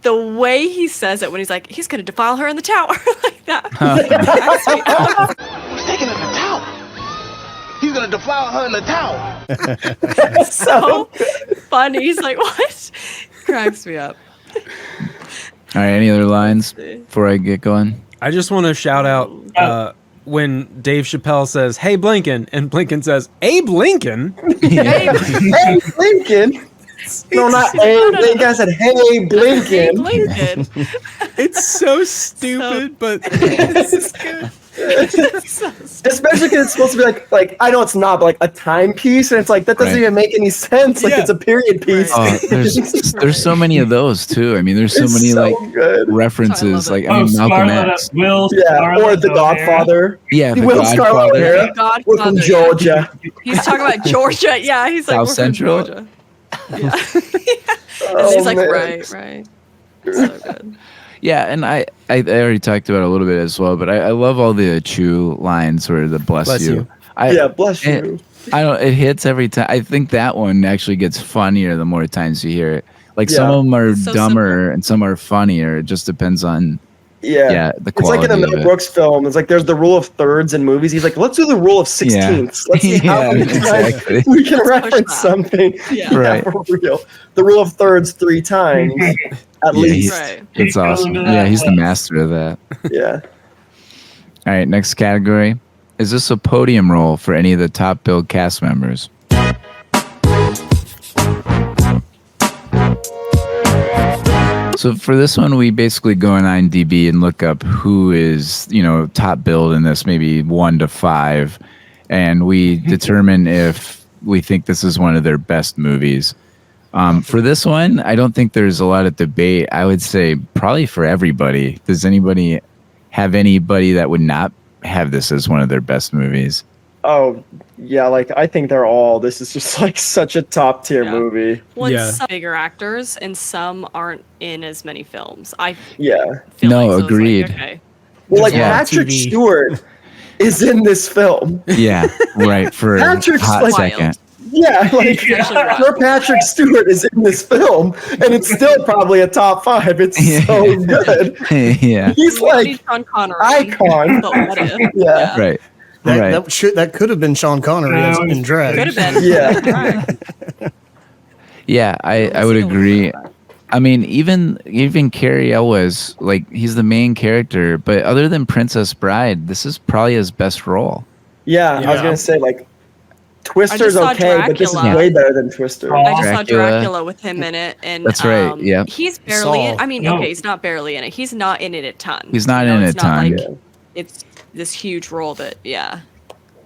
the way he says it when he's like, he's going to defile her in the tower. Like that. He's taking her in the tower. He's gonna defile her in the tower. So funny. He's like, what? Cracks me up. All right. Any other lines before I get going? I just want to shout out when Dave Chappelle says, "Hey Blinken," and Blinken says, "Abe Lincoln." Hey, Blinken. No, not Abe Lincoln. I said, "Hey, Blinken." It's so stupid, but it's good. Especially because it's supposed to be like I know it's not, but like a timepiece, and it's like that doesn't even make any sense. Like it's a period piece. There's so many of those too. I mean, there's so many references. Like I mean, Malcolm X. Or The Godfather. Yeah, Will Scarlett O'Hara. We're from Georgia. He's talking about Georgia. Yeah, he's like South we're Central. From Georgia. Yeah. And he's like, right. So good. Yeah, and I already talked about it a little bit as well, but I love all the Chew lines or the bless you. Bless you. It hits every time. I think that one actually gets funnier the more times you hear it. Like some of them are dumber and some are funnier. It just depends on the It's quality. like in the Mel Brooks film. It's like there's the rule of thirds in movies. He's like, let's do the rule of 16ths. Let's see how many times we can reference something. Right. For real. The rule of thirds 3 times at least. It's awesome. Yeah, he's the master of that. Yeah. All right, next category. Is this a podium role for any of the top billed cast members? So for this one, we basically go on IMDb and look up who is, top billed in this, maybe 1 to 5, and we determine if we think this is one of their best movies. For this one, I don't think there's a lot of debate. I would say probably for everybody. Does anybody have anybody that would not have this as one of their best movies? Oh, yeah, like I think this is just like such a top tier movie. Some bigger actors and some aren't in as many films. Agreed. Okay. Well, Patrick Stewart is in this film. Yeah, right, for Patrick's a hot second. Yeah, her Patrick Stewart is in this film, and it's still probably a top 5. It's so good. Yeah, he's like Sean Connery, icon. Yeah, right. That could have been Sean Connery in drag. Could have been. Yeah. Yeah, I would agree. I mean, even Cary Elwes, like he's the main character, but other than Princess Bride, this is probably his best role. Yeah, I was gonna say like Twister's okay, but this is way better than Twister. I just saw Dracula with him in it, and that's right. Yeah, he's barely in. I mean, okay, he's not barely in it. He's not in it a ton. He's not in it a ton. It's this huge role that Yeah,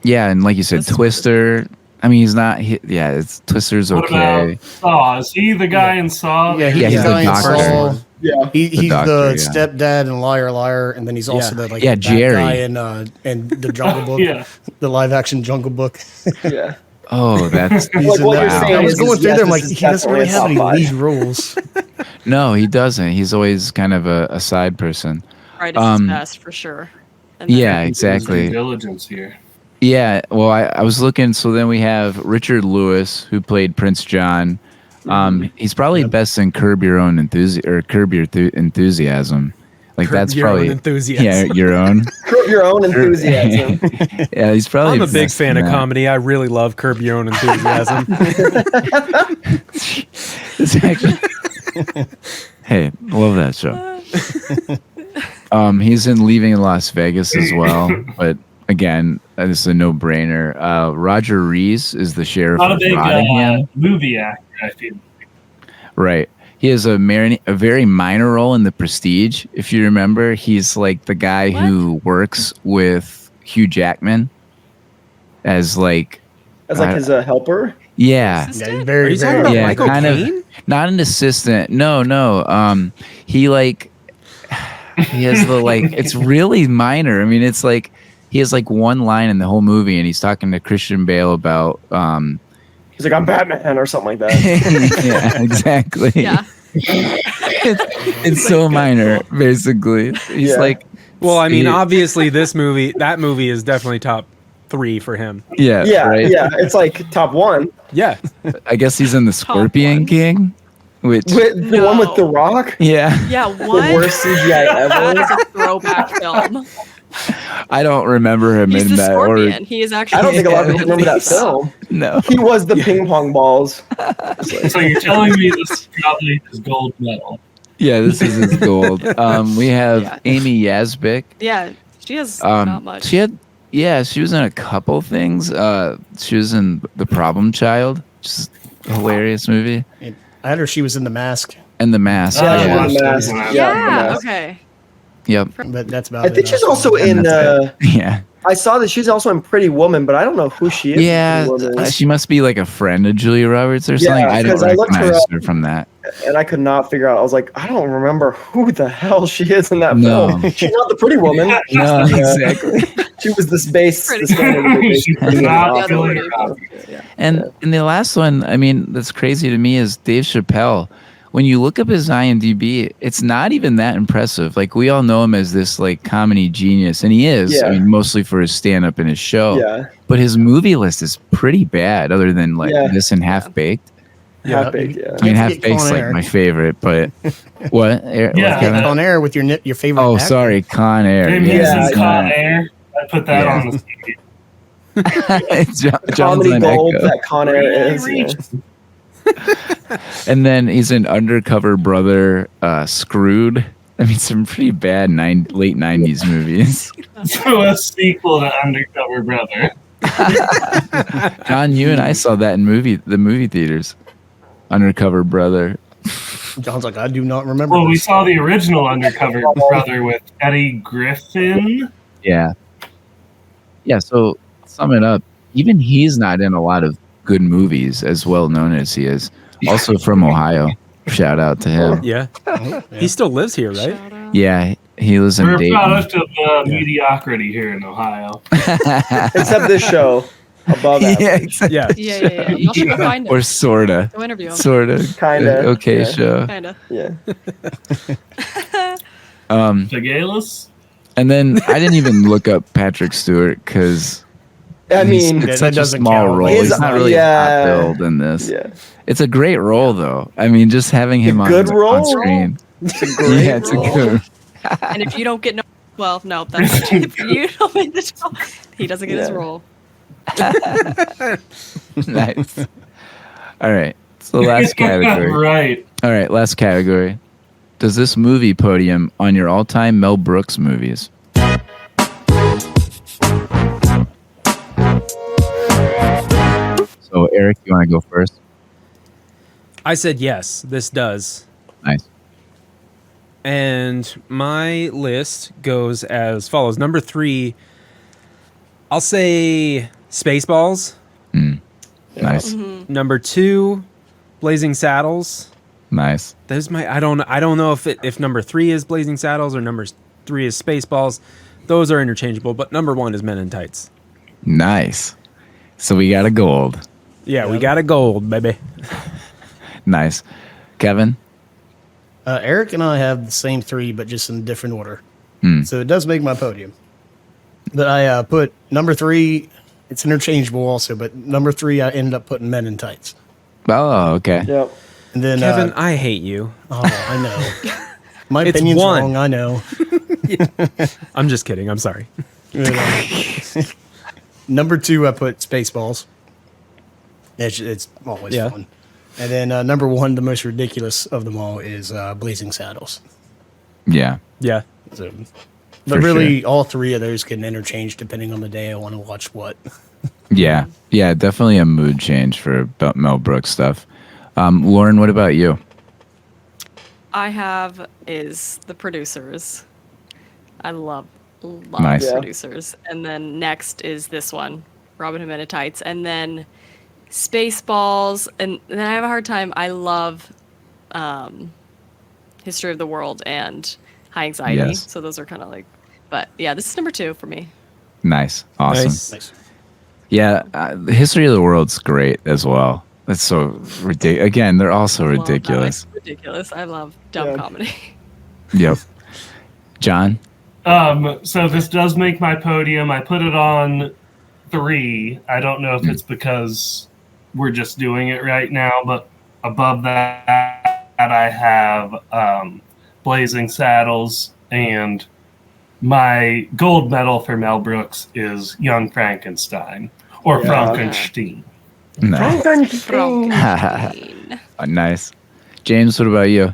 and like you said, Twister. I mean, he's not. It's Twister's okay. What about Saw? Is he the guy in Saw? Yeah, he's the doctor. Saw. Yeah, he's the stepdad in Liar Liar, and then he's also the bad Jerry guy in the Jungle Book, the live action Jungle Book. Yeah. Oh, that's like what you're saying. I was going through there. I'm like, he doesn't really have any lead roles. roles. No, he doesn't. He's always kind of a side person. Right, it's his best for sure. Exactly. Diligence here. Yeah, well, I was looking. So then we have Richard Lewis, who played Prince John. He's probably best in Curb Your Own Enthusiasm. Like that's probably your own. Curb Your Own Enthusiasm. Yeah, he's probably. I'm a big fan of comedy. I really love Curb Your Own Enthusiasm. It's actually. Hey, love that show. He's in Leaving Las Vegas as well, but again, this is a no-brainer. Roger Rees is the sheriff Not of a big Rottingham. Movie actor, I feel. Right. He has a very minor role in The Prestige. If you remember, he's like the guy who works with Hugh Jackman as his helper. Yeah. Yeah, very, Are you talking about yeah, Michael kind Caine? of. Not an assistant. No. He has the it's really minor. I mean, it's like he has one line in the whole movie, and he's talking to Christian Bale about. He's like, I'm Batman or something like that. Yeah, exactly. Yeah. It's so minor, basically. He's well, I mean, obviously, that movie is definitely top 3 for him. Yeah. Right? Yeah. It's like top 1. Yeah. I guess he's in the Scorpion King. The one with The Rock? Yeah. Yeah, what? The worst CGI ever. That is a throwback film. I don't remember him He's in the that. Scorpion. He is actually. I don't think a lot of people remember that film. No. He was the ping pong balls. So you're telling me this is probably his gold medal? Yeah, this is his gold. We have Yeah. Amy Yasbeck. Yeah, she has not much. She was in a couple things. She was in The Problem Child, which is a hilarious movie, I had her. She was in The Mask, and The Mask. Yeah, Yeah. The Mask. yeah, The Mask. okay. Yep. but that's about I it. think she's also in. Yeah. I saw that she's also in Pretty Woman, but I don't know who she is. in Yeah. Pretty Woman. She must be like a friend of Julia Roberts or Yeah, something. I don't 'cause I looked her recognize up. her from that. And I could not figure out. I was like, I don't remember who the hell she is in that No. film. She's not the Pretty Woman. No, exactly. She was this base. Pretty This guy named the base. She's Pretty not Woman. Julia Yeah. And the last one, I mean, that's crazy to me is Dave Chappelle. When you look up his IMDb, it's not even that impressive. Like, we all know him as this like comedy genius, and he is. Yeah. I mean, mostly for his stand-up and his show. Yeah. But his movie list is pretty bad, other than like Yeah. this and Half Baked. Half Baked, yeah. I mean, Can't Half forget Baked's Con like Air. my favorite, but what? Yeah. What, Kevin? Con Air with your favorite. Oh, actor. sorry, Con Air. James Yeah, in Con Air. I put that Yeah. on the CD. John's Comedy on gold Echo. that Con Air is. Yeah. And then he's an Undercover Brother, Screwed. I mean, some pretty bad late 90s movies. So a sequel to Undercover Brother. John, you and I saw that in the movie theaters. Undercover Brother. John's like, I do not remember. Well, we this. saw the original Undercover Brother with Eddie Griffin. Yeah. Yeah, so sum it up. Even he's not in a lot of good movies, as well known as he is. Also from Ohio. Shout out to him. Yeah. Yeah. He still lives here, right? Shout out. Yeah, he lives in We're a Dayton. product of mediocrity here in Ohio. Except this show. Above Yeah, average. exactly. Yeah. Yeah. Y'all should go find him. Or sorta. Go interview him. Sorta. Kinda, Okay, yeah. show. Kinda. Yeah. Tagalis? And then I didn't even look up Patrick Stewart because I mean, it's that such a doesn't small count. role. His- He's not really yeah. hot build in this. yeah. It's a great role, though. I mean, just having him on, good on role? screen. It's a great Yeah, it's a role. good. And if you don't get well, no, that's if you don't make the show, he doesn't get his Yeah. role. Nice. All right. So last category. Right. All right, last category. Does this movie podium on your all-time Mel Brooks movies? So Eric, you want to go first? I said yes, this does. Nice. And my list goes as follows. Number 3, I'll say Spaceballs. Nice. Number 2, Blazing Saddles. Nice. Those I don't know if number 3 is Blazing Saddles or number 3 is Spaceballs. Those are interchangeable, but number 1 is Men in Tights. Nice. So we got a gold. Yeah, we got a gold, baby. Nice. Kevin? Eric and I have the same 3, but just in different order. So it does make my podium. But I put number 3. It's interchangeable also, but number 3 I ended up putting Men in Tights. Oh, okay. Yep. And then Kevin, I hate you. oh, I know. My It's opinion's 1. wrong. I know. I'm just kidding. I'm sorry. Number 2, I put Spaceballs. It's always Yeah. fun. And then number 1, the most ridiculous of them all, is Blazing Saddles. Yeah. Yeah. So, For but really, all 3 of those can interchange depending on the day I want to watch what. Yeah. Yeah, definitely a mood change for Mel Brooks stuff. Lauren, what about you? I have is the producers. I love Nice. Yeah. producers. And then next is this one, Robin Hood Men in Tights. And then Spaceballs. And then I have a hard time. I love History of the World and High Anxiety. Yes. So those are kind of like, but yeah, this is number 2 for me. Nice. Awesome. Nice. Nice. Yeah, the History of the World's great as well. It's so ridiculous. Again, they're all so Love that. ridiculous. It's ridiculous. I love dumb Yeah. comedy. Yep. John? So this does make my podium. I put it on 3. I don't know if it's because we're just doing it right now, but above that I have Blazing Saddles, and my gold medal for Mel Brooks is Young Frankenstein or Yeah. Frankenstein. Nice. Frankenstein. Nice. James, what about you?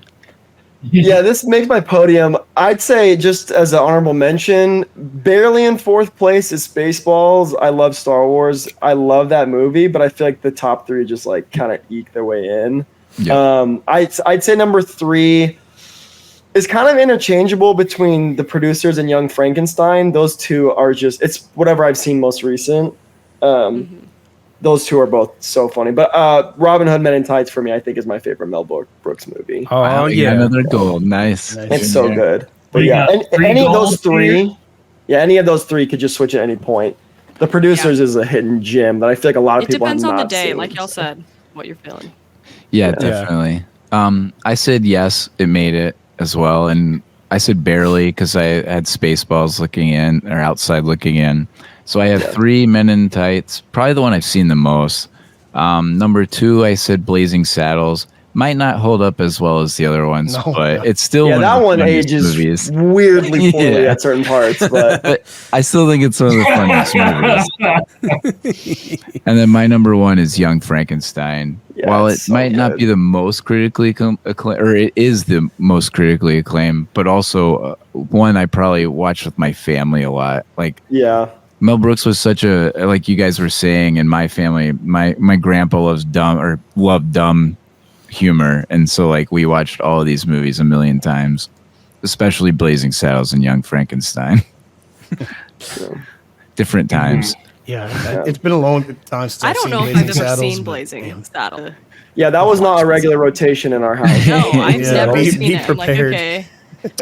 Yeah, this makes my podium. I'd say just as an honorable mention, barely in fourth place is Spaceballs. I love Star Wars. I love that movie, but I feel like the top three just like kind of eke their way in. Yeah. I'd say number 3 is kind of interchangeable between The Producers and Young Frankenstein. Those two are just, it's whatever I've seen most recent. Those two are both so funny. But Robin Hood Men in Tights for me, I think, is my favorite Mel Brooks movie. Oh, Wow, yeah. another goal. Nice. It's so good. But We yeah, got three any of those goals three, any of those three could just switch at any point. The Producers is a hidden gem that I feel like a lot of It people have depends on the not day, seen. like y'all said, what you're feeling. Yeah, definitely. I said yes, it made it as well, and I said barely because I had Spaceballs looking in or outside looking in. So I have 3 Men in Tights, probably the one I've seen the most. Number 2, I said Blazing Saddles. Might not hold up as well as the other ones, but it's still one that of the one funniest ages movies. weirdly poorly at certain parts, but I still think it's one of the funniest movies. And then my number 1 is Young Frankenstein. While it might not be the most critically acclaimed, or it is the most critically acclaimed, but also one I probably watched with my family a lot. Like, Mel Brooks was such a, like you guys were saying, in my family, my grandpa loved dumb humor, and so like we watched all of these movies a million times, especially Blazing Saddles and Young Frankenstein. Different times. Yeah, it's been a long time since I don't know if I've ever seen Blazing Saddles. yeah, that was not a regular rotation in our house. No, I've never be seen it. I'm like, prepared. okay.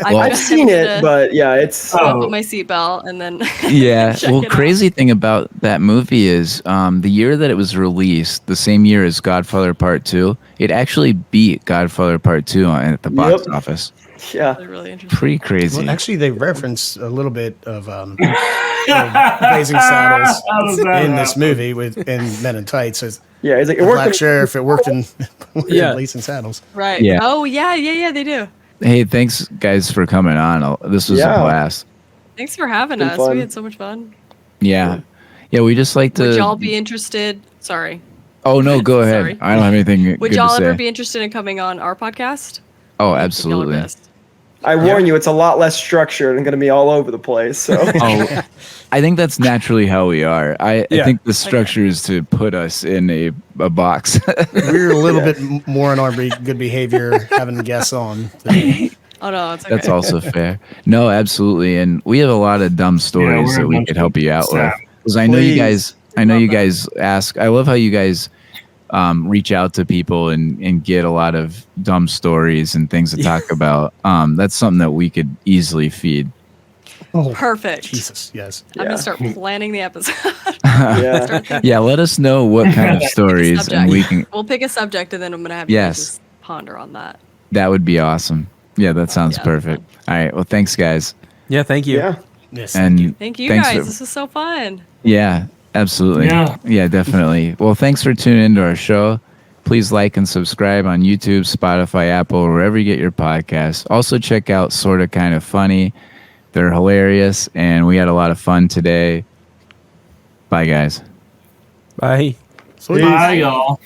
I've seen it, but yeah, it's put my seatbelt and then Yeah. check Well, it crazy thing about that movie is the year that it was released, the same year as Godfather Part 2, it actually beat Godfather Part 2 at the box office. Yeah. Really interesting. Pretty crazy. Well, actually, they reference a little bit of Blazing Saddles in this movie in Men in Tights. So yeah, it's like it worked. Black Sheriff. It worked in Blazing Saddles. Right. Yeah. Oh yeah, they do. Hey, thanks guys for coming on. This was a blast. Thanks for having us. fun. We had so much fun. Yeah. Yeah, we just like to. Would y'all be interested? Sorry. Oh no, go ahead. Sorry. I don't have anything Would good y'all to ever say. be interested in coming on our podcast? Oh, absolutely. I warn you, it's a lot less structured and going to be all over the place. So Oh, I think that's naturally how we are. I think the structure is to put us in a box. We're a little bit more on our good behavior, having guests on. Oh no, it's okay. That's also fair. No, absolutely, and we have a lot of dumb stories that we could help you out with. Because I know you guys. I know you guys ask. I love how you guys reach out to people and get a lot of dumb stories and things to talk about. That's something that we could easily feed. Oh, perfect. Jesus, yes. I'm gonna start planning the episode. Yeah, let us know what kind of stories, and we can. We'll pick a subject, and then I'm gonna have you guys just ponder on that. That would be awesome. Yeah, that sounds perfect. All right. Well, thanks, guys. Yeah, thank you. Yeah. Yes. And Thank you thanks guys. This was so fun. Yeah, absolutely. Yeah, definitely. Well, thanks for tuning into our show. Please like and subscribe on YouTube, Spotify, Apple, wherever you get your podcasts. Also, check out Sorta Kinda Funny. They're hilarious, and we had a lot of fun today. Bye, guys. Bye. Bye, y'all.